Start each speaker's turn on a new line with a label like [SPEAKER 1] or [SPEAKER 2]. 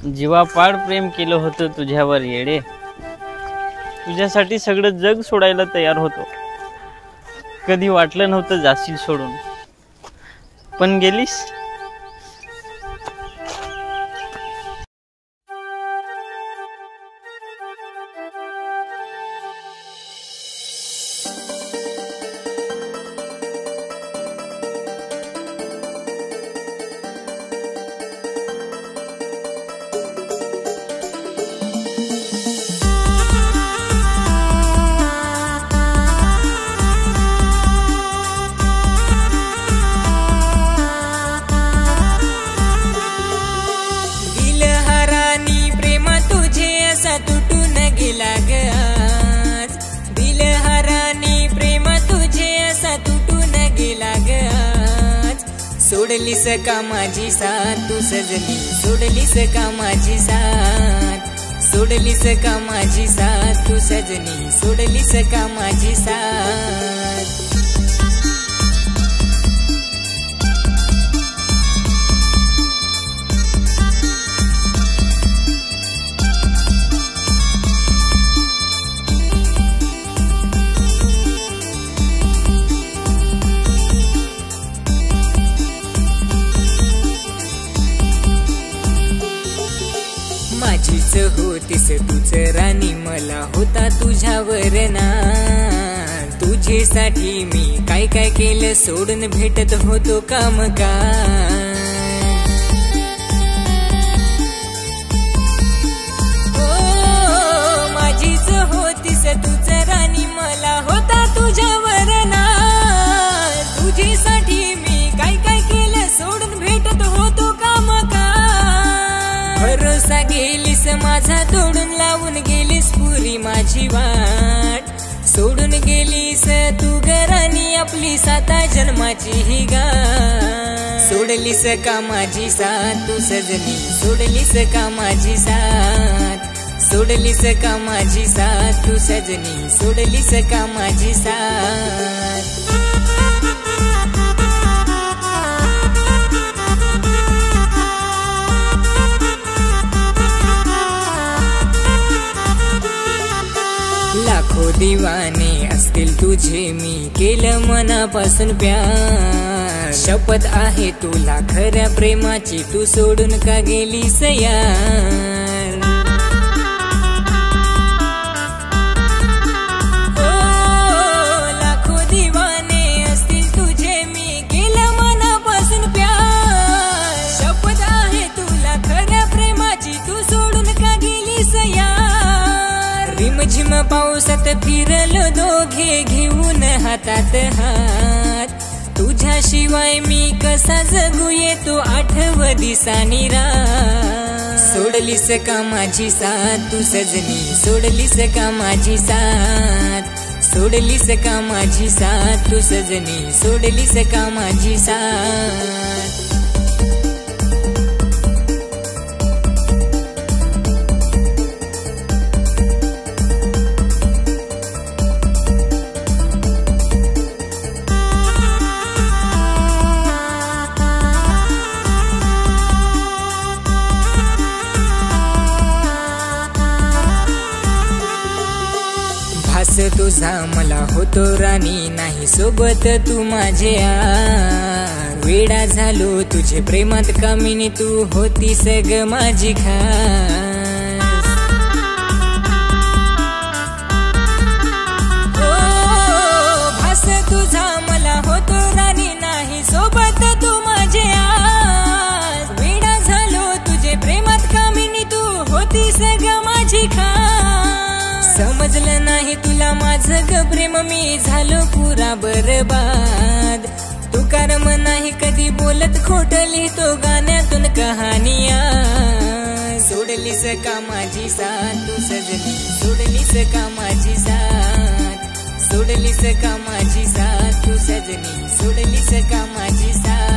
[SPEAKER 1] जीवापाड प्रेम केलं होतं तुझ्यावर येडे, तुझ्यासाठी सगळं जग सोडायला तयार होतो. कधी वाटलं नव्हतं जाशील सोडून, पण गेलीस.
[SPEAKER 2] सोडलीस का माझी साथ तू सजनी, सोडलीस का माझी साथ, सोडलीस का माझी साथ तू सजनी, सोडलीस का माझी साथ. माझीच होतीस तूच राणी, मला होता तुझ्यावर नाज. तुझ्यासाठी मी काय काय केलं, सोडून भेटत होतो कामकाज. माझीच होतीस तूच राणी, मला होता तुझ्यावर नाज. तुझ्यासाठी मी काय काय केलं, सोडून भेटत होतो कामकाज. भरोसा गेलीस माझा तोडून, लावून गेलीस पुरी माझी वाट. सोडून गेलीस तू घरानी आपली साता जन्माची ही गाठ. सोडलीस का माझी साथ तू सजनी, सोडलीस का माझी साथ, सोडलीस का माझी साथ तू सजनी, सोडलीस का माझी साथ. लाखो दिवाने असतील तुझे, मी केलं मनापासून प्यार. शपथ आहे तुला खऱ्या प्रेमाची, तू सोडून का गेलीस यार. लाखो दिवाने असतील तुझे, मी केलं मनापासून प्यार. शपथ आहे तुला खऱ्या प्रेमाची, तू सोडून का गेलीस यार. रिमझिम पावसात फिरलो दोघे घेऊन हातात हात. तुझ्याशिवाय मी कसा जगू, येतो आठव दिसानी रात. सोडलीस का माझी साथ तू सजनी, सोडलीस का माझी साथ, सोडलीस का माझी साथ तू सजनी, सोडलीस का माझी साथ. भास तुझा मला होतो राणी, नाही सोबत तू माझ्या. वेडा झालो तुझे प्रेमात कामिनी, तू होती सग माझी खास. भास तुझा मला होतो राणी, नाही सोबत तू माझ्या. वेडा झालो तुझे प्रेमात कामिनी, तू होती सग माझी खास. समजलं नाही तुला माझं ग प्रेम, मी झालो पुरा बरबाद. तू कारम नाही कधी बोलत, खोट लिहितो गाण्यातून कहानिया. सोडलीस का माझी साथ तू सजनी, सोडलीस का माझी साथ, सोडलीस का माझी साथ तू सजनी, सोडलीस का माझी साथ.